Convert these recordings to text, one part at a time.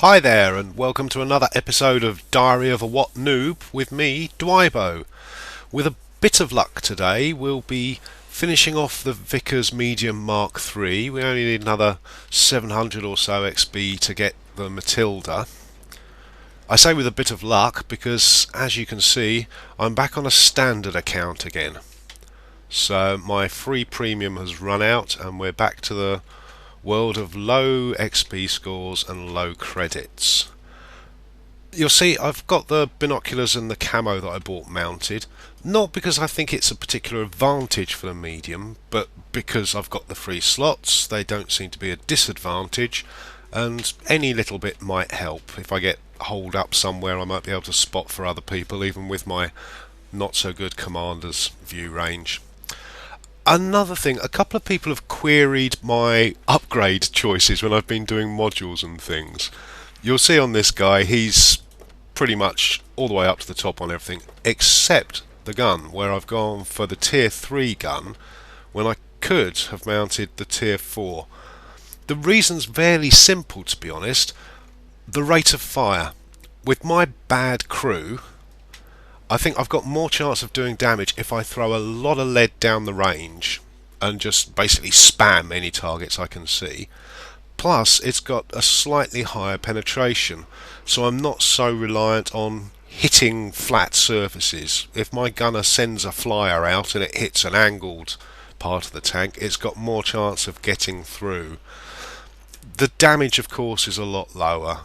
Hi there, and welcome to another episode of Diary of a WoT Noob with me, DieWithYourBootsOn. With a bit of luck today, we'll be finishing off the Vickers Mark III. We only need another 700 or so XP to get the Matilda. I say with a bit of luck because, as you can see, I'm back on a standard account again. So my free premium has run out and we're back to the world of low XP scores and low credits. You'll see I've got the binoculars and the camo that I bought mounted, not because I think it's a particular advantage for the medium, but because I've got the free slots. They don't seem to be a disadvantage, and any little bit might help. If I get holed up somewhere, I might be able to spot for other people, even with my not so good commander's view range. Another thing, a couple of people have queried my upgrade choices when I've been doing modules and things. You'll see on this guy, he's pretty much all the way up to the top on everything, except the gun, where I've gone for the tier 3 gun when I could have mounted the tier 4. The reason's fairly simple, to be honest. The rate of fire. With my bad crew, I think I've got more chance of doing damage if I throw a lot of lead down the range and just basically spam any targets I can see. Plus, it's got a slightly higher penetration, so I'm not so reliant on hitting flat surfaces. If my gunner sends a flyer out and it hits an angled part of the tank, it's got more chance of getting through. The damage, of course, is a lot lower.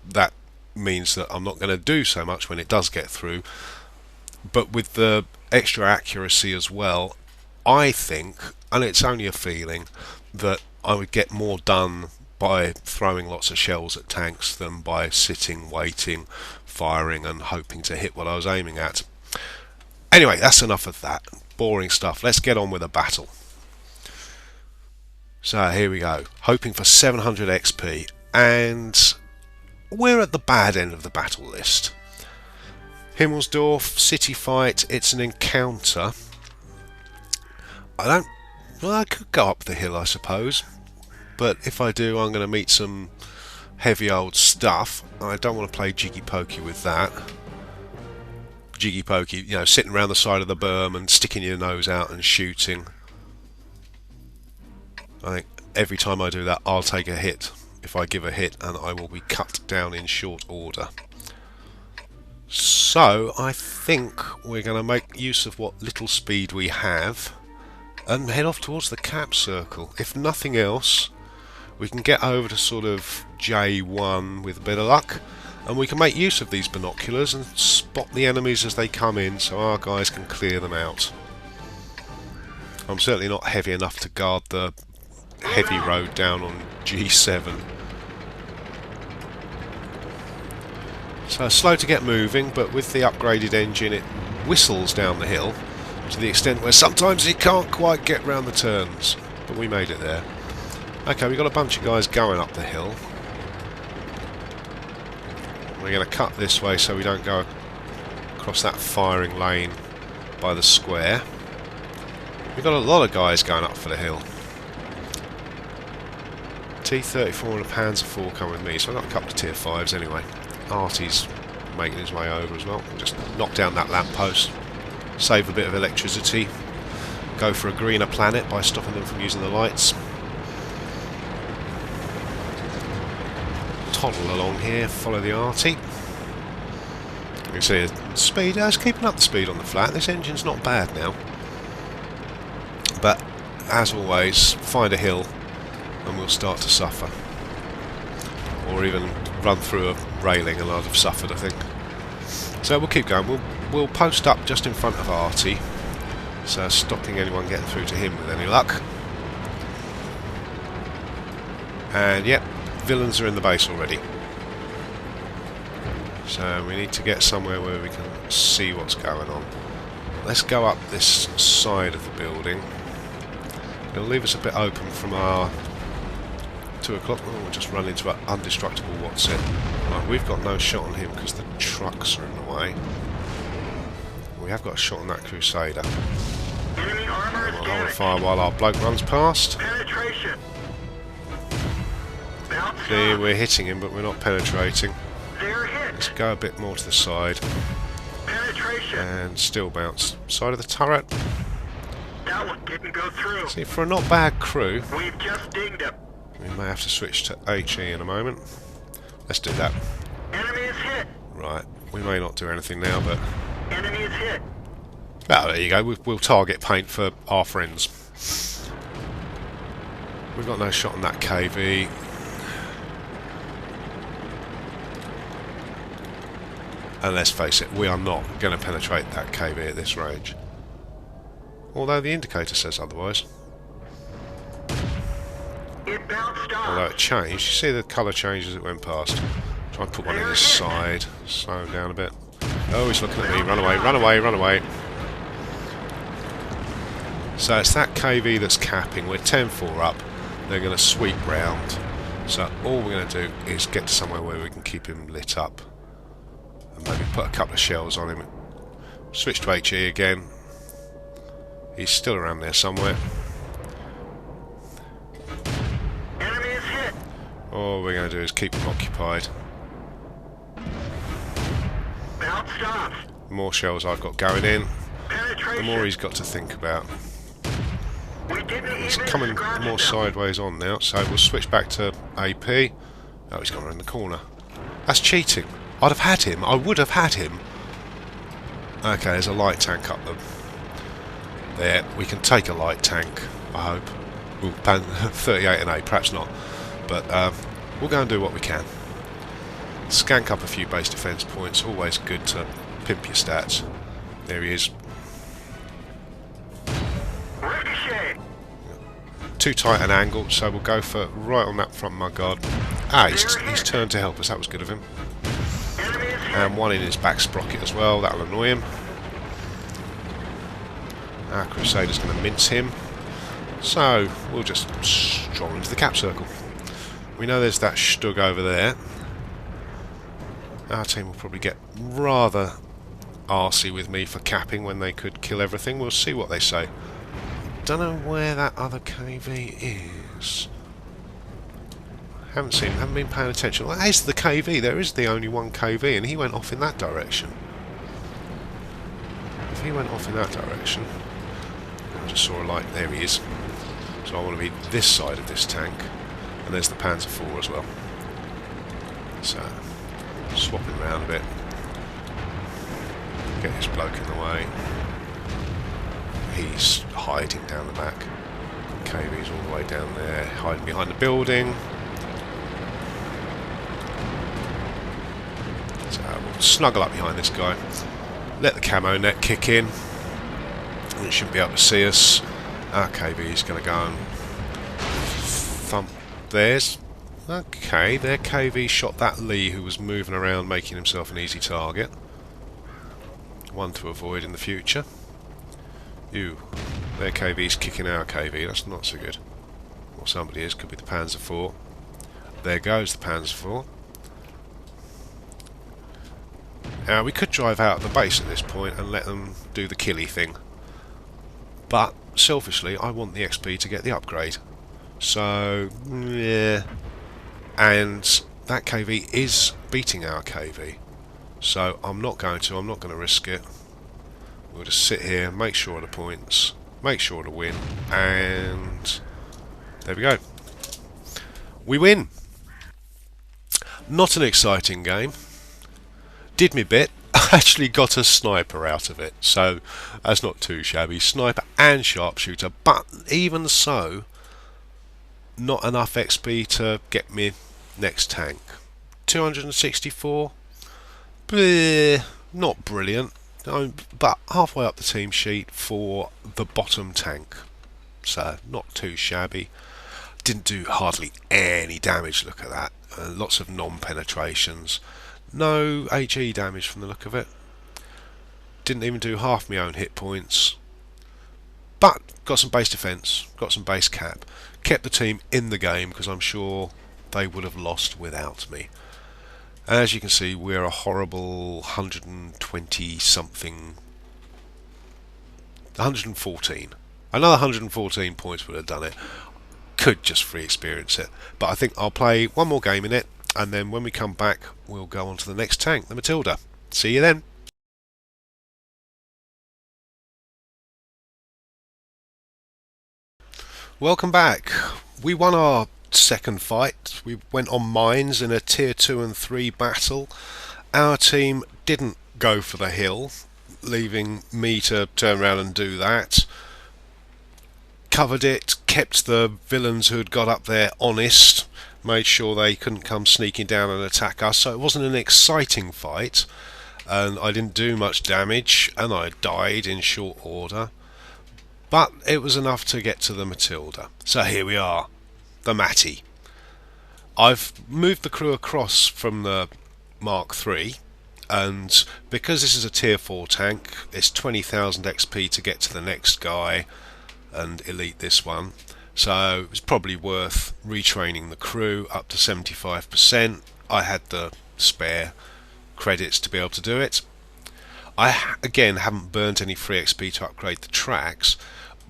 That means that I'm not going to do so much when it does get through, but with the extra accuracy as well, I think, and it's only a feeling, that I would get more done by throwing lots of shells at tanks than by sitting, waiting, firing and hoping to hit what I was aiming at. Anyway, that's enough of that boring stuff. Let's get on with the battle. So here we go, hoping for 700 XP, and we're at the bad end of the battle list. Himmelsdorf, city fight, it's an encounter. I could go up the hill, I suppose, but if I do, I'm going to meet some heavy old stuff. I don't want to play jiggy pokey with that. Jiggy pokey, you know, sitting around the side of the berm and sticking your nose out and shooting. I think every time I do that, I'll take a hit. If I give a hit, and I will be cut down in short order. So I think we're going to make use of what little speed we have and head off towards the cap circle. If nothing else, we can get over to sort of J1 with a bit of luck, and we can make use of these binoculars and spot the enemies as they come in so our guys can clear them out. I'm certainly not heavy enough to guard the heavy road down on G7. So slow to get moving, but with the upgraded engine it whistles down the hill to the extent where sometimes it can't quite get round the turns, but we made it there. Okay, we've got a bunch of guys going up the hill. We're going to cut this way so we don't go across that firing lane by the square. We've got a lot of guys going up for the hill. T-34 and a Panzer IV come with me, so I've got a couple of tier 5s anyway. Artie's making his way over as well. We'll just knock down that lamppost, save a bit of electricity, go for a greener planet by stopping them from using the lights. Toddle along here, follow the Artie. You can see the speed, it's keeping up the speed on the flat. This engine's not bad now. But, as always, find a hill and we'll start to suffer. Or even run through a railing and I'd have suffered, I think. So we'll keep going. We'll post up just in front of Artie, so stopping anyone getting through to him with any luck. And yep, villains are in the base already. So we need to get somewhere where we can see what's going on. Let's go up this side of the building. It'll leave us a bit open from our 2 o'clock. Oh, we'll just run into an undestructible WoT set. Right, we've got no shot on him because the trucks are in the way. We have got a shot on that Crusader. Enemy armor We'll hold fire while our bloke runs past. penetration. Bounce See, we're hitting him, but we're not penetrating. They're Let's hit. go a bit more to the side. Penetration. And still bounce. Side of the turret. That one didn't go through. See, for a not bad crew, We've just dinged him. we may have to switch to HE in a moment. Let's do that. Enemy is hit. Right, we may not do anything now, but... Enemy is hit. Oh, there you go. We'll target paint for our friends. We've got no shot on that KV. And let's face it, we are not going to penetrate that KV at this range. Although the indicator says otherwise. It bounced off. Although it changed. You see the colour change as it went past. Try and put one in his side. Slow him down a bit. Oh, he's looking at me. Run away, run away, run away. So it's that KV that's capping. We're 10-4 up. They're going to sweep round. So all we're going to do is get to somewhere where we can keep him lit up. And maybe put a couple of shells on him. Switch to HE again. He's still around there somewhere. Enemy is hit. All we're going to do is keep him occupied. Bounced off. The more shells I've got going in, the Penetration. more he's got to think about. We didn't He's even coming scratch more them. sideways on now, so we'll switch back to AP. Oh, he's gone around the corner. That's cheating. I'd have had him. I would have had him. Okay, there's a light tank up there. We can take a light tank, I hope. We'll pan 38 and 8, perhaps not. But we'll go and do what we can. Skank up a few base defence points. Always good to pimp your stats. There he is. Ricochet. Too tight an angle, so we'll go for right on that front mud guard. Ah, he's turned to help us. That was good of him. Enemy is hit. And one in his back sprocket as well. That'll annoy him. Our Crusader's going to mince him. So we'll just stroll into the cap circle. We know there's that Stug over there. Our team will probably get rather arsey with me for capping when they could kill everything. We'll see what they say. Don't know where that other KV is. Haven't seen him, haven't been paying attention. Well, there's the KV. There is the only one KV, and he went off in that direction. If he went off in that direction, I just saw a light. There he is. So I want to be this side of this tank, and there's the Panzer IV as well. So swap him around a bit. Get this bloke in the way. He's hiding down the back. KV's all the way down there, hiding behind the building. So we'll snuggle up behind this guy. Let the camo net kick in. It shouldn't be able to see us. Our KV's going to go and thump theirs. Okay, their KV shot that Lee who was moving around making himself an easy target. One to avoid in the future. Ew, their KV's kicking our KV, that's not so good. Or somebody is, could be the Panzer IV. There goes the Panzer IV. Now we could drive out of the base at this point and let them do the killy thing. But, selfishly, I want the XP to get the upgrade. So, yeah. And that KV is beating our KV. So I'm not going to risk it. We'll just sit here, make sure of the points, make sure to win, and there we go. We win! Not an exciting game. Did me bit. Actually got a sniper out of it, so that's not too shabby. Sniper and sharpshooter, but even so, not enough XP to get me next tank. 264? Bleh, not brilliant. But halfway up the team sheet for the bottom tank, so not too shabby. Didn't do hardly any damage, look at that. Lots of non-penetrations, no HE damage from the look of it. Didn't even do half my own hit points, but got some base defence, got some base cap, kept the team in the game because I'm sure they would have lost without me. As you can see, we're a horrible 120 something, 114. Another 114 points would have done it. could just free experience it, but I think I'll play one more game in it, and then when we come back we'll go on to the next tank, the Matilda. See you then. Welcome back. We won our second fight. We went on mines in a tier 2 and 3 battle. Our team didn't go for the hill, leaving me to turn around and do that. Covered it, kept the villains who had got up there honest, made sure they couldn't come sneaking down and attack us, so it wasn't an exciting fight, and I didn't do much damage, and I died in short order. But it was enough to get to the Matilda. So here we are, the Matty. I've moved the crew across from the Mark III, and because this is a tier 4 tank, it's 20,000 XP to get to the next guy and elite this one. So it's probably worth retraining the crew up to 75%. I had the spare credits to be able to do it. I again haven't burnt any free XP to upgrade the tracks,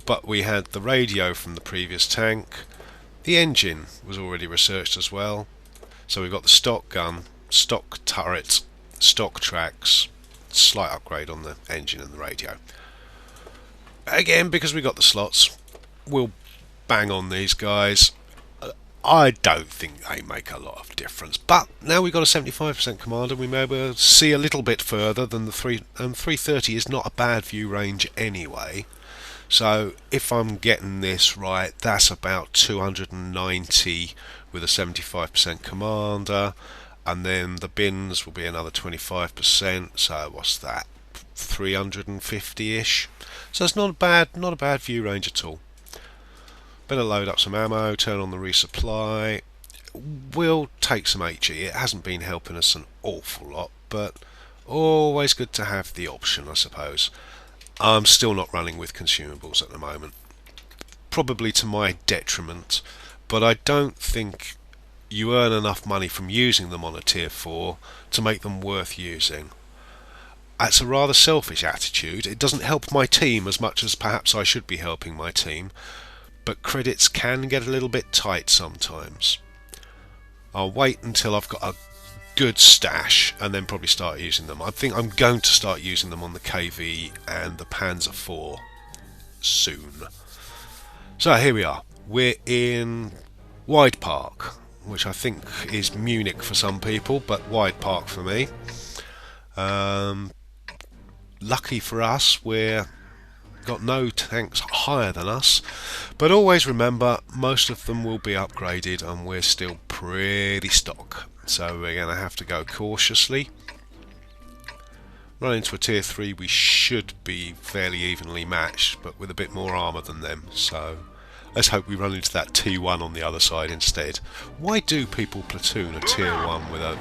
but we had the radio from the previous tank. The engine was already researched as well, so we've got the stock gun, stock turret, stock tracks, slight upgrade on the engine and the radio. Again, because we got the slots, we'll bang on these guys. I don't think they make a lot of difference, but now we've got a 75% commander, we may be able to see a little bit further than the 330 is not a bad view range anyway. So if I'm getting this right, that's about 290 with a 75% commander, and then the bins will be another 25%. So what's that? 350-ish. So it's not a bad view range at all. Better load up some ammo, turn on the resupply. We'll take some HE. It hasn't been helping us an awful lot, but always good to have the option, I suppose. I'm still not running with consumables at the moment, probably to my detriment, but I don't think you earn enough money from using them on a tier 4 to make them worth using. That's a rather selfish attitude. It doesn't help my team as much as perhaps I should be helping my team, but credits can get a little bit tight sometimes. I'll wait until I've got a good stash and then probably start using them. I think I'm going to start using them on the KV and the Panzer IV soon. So here we are. We're in Wide Park, which I think is Munich for some people, but Wide Park for me. Lucky for us, we're got no tanks higher than us, but always remember most of them will be upgraded and we're still pretty stock, so we're going to have to go cautiously. Run into a tier 3, we should be fairly evenly matched, but with a bit more armour than them, so let's hope we run into that T1 on the other side instead. Why do people platoon a tier 1 with a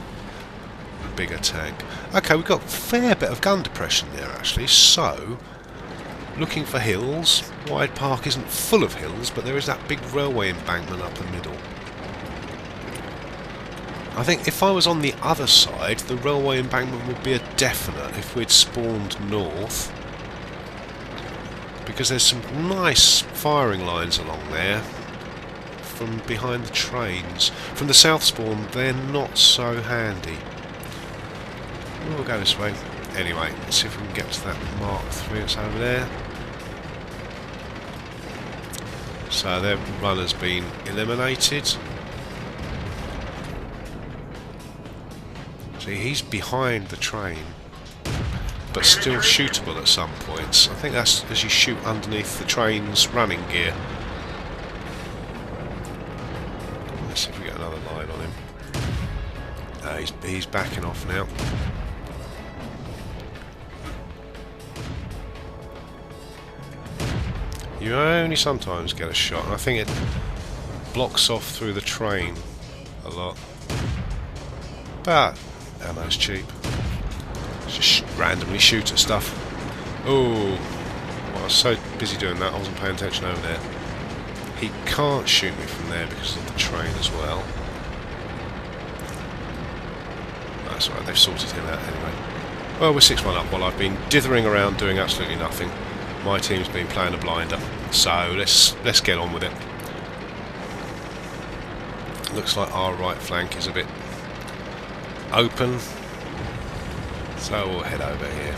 bigger tank? Okay, we've got a fair bit of gun depression there actually, so looking for hills. Wide Park isn't full of hills, but there is that big railway embankment up the middle. I think if I was on the other side, the railway embankment would be a definite if we'd spawned north, because there's some nice firing lines along there from behind the trains. From the south spawn, they're not so handy. We'll go this way. Anyway, let's see if we can get to that Mark III that's over there. So their runner's been eliminated. See, he's behind the train, but still shootable at some points. I think that's as you shoot underneath the train's running gear. Let's see if we get another line on him. He's backing off now. You only sometimes get a shot, and I think it blocks off through the train a lot. But ammo's cheap. Just randomly shoot at stuff. Oh, well, I was so busy doing that I wasn't paying attention over there. He can't shoot me from there because of the train as well. That's alright, they've sorted him out anyway. Well, we're 6-1 up while I've been dithering around doing absolutely nothing. My team's been playing a blinder, so let's get on with it. Looks like our right flank is a bit open, so we'll head over here.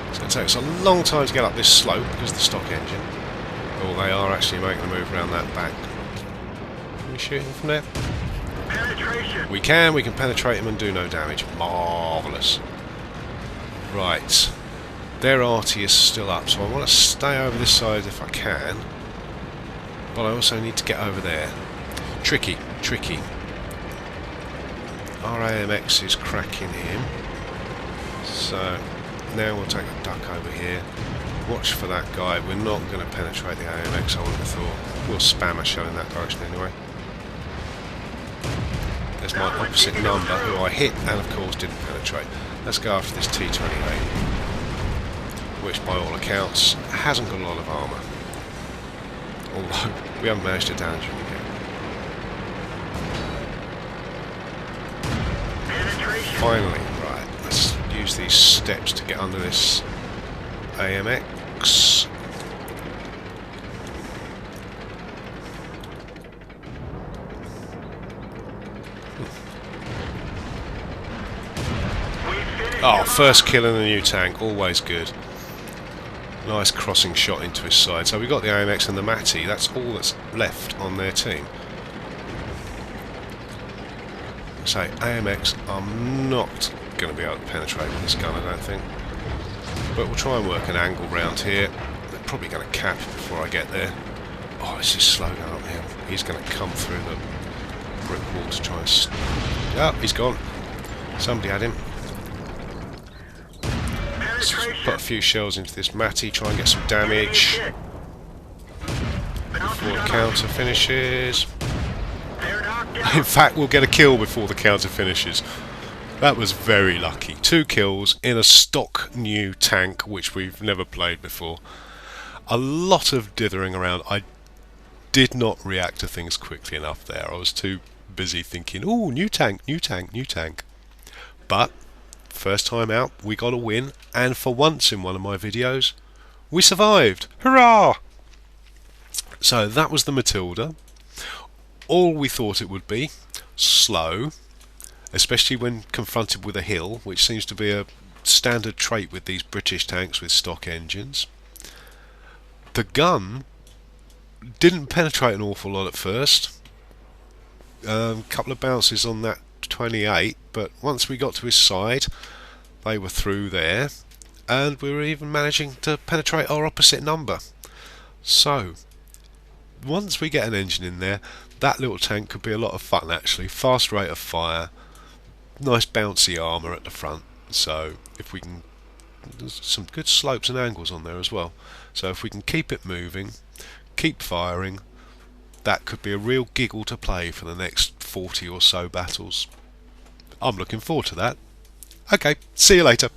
It's going to take us a long time to get up this slope because of the stock engine. Oh, they are actually making a move around that back. Can we shoot him from there? Penetration. We can penetrate him and do no damage. Marvellous. Right. Their arty is still up, so I want to stay over this side if I can. But I also need to get over there. Tricky. Our AMX is cracking him. So now we'll take a duck over here. Watch for that guy. We're not going to penetrate the AMX, I would have thought. We'll spam a shell in that direction anyway. There's my opposite number, who I hit and of course didn't penetrate. Let's go after this T-28, which by all accounts hasn't got a lot of armour. Although we haven't managed to damage him yet. Finally, right, let's use these steps to get under this AMX. Oh, first kill in the new tank, always good. Nice crossing shot into his side. So we've got the AMX and the Matty, that's all that's left on their team. So AMX are not going to be able to penetrate with this gun, I don't think. But we'll try and work an angle round here. They're probably going to cap before I get there. Oh, this is slow going up here. He's going to come through the brick wall to try and... Oh, he's gone. Somebody had him. Let's put a few shells into this Matty, try and get some damage before the counter finishes. In fact, we'll get a kill before the counter finishes. That was very lucky. 2 kills in a stock new tank, which we've never played before. A lot of dithering around. I did not react to things quickly enough there. I was too busy thinking, oh, new tank, new tank, new tank. But first time out, we got a win, and for once in one of my videos, we survived. Hurrah! So that was the Matilda. All we thought it would be. Slow, especially when confronted with a hill, which seems to be a standard trait with these British tanks with stock engines. The gun didn't penetrate an awful lot at first. Couple of bounces on that 28, but once we got to his side, they were through there, and we were even managing to penetrate our opposite number. So once we get an engine in there, that little tank could be a lot of fun actually. Fast rate of fire, nice bouncy armour at the front, so if we can, there's some good slopes and angles on there as well, so if we can keep it moving, keep firing, that could be a real giggle to play for the next 40 or so battles. I'm looking forward to that. Okay, see you later.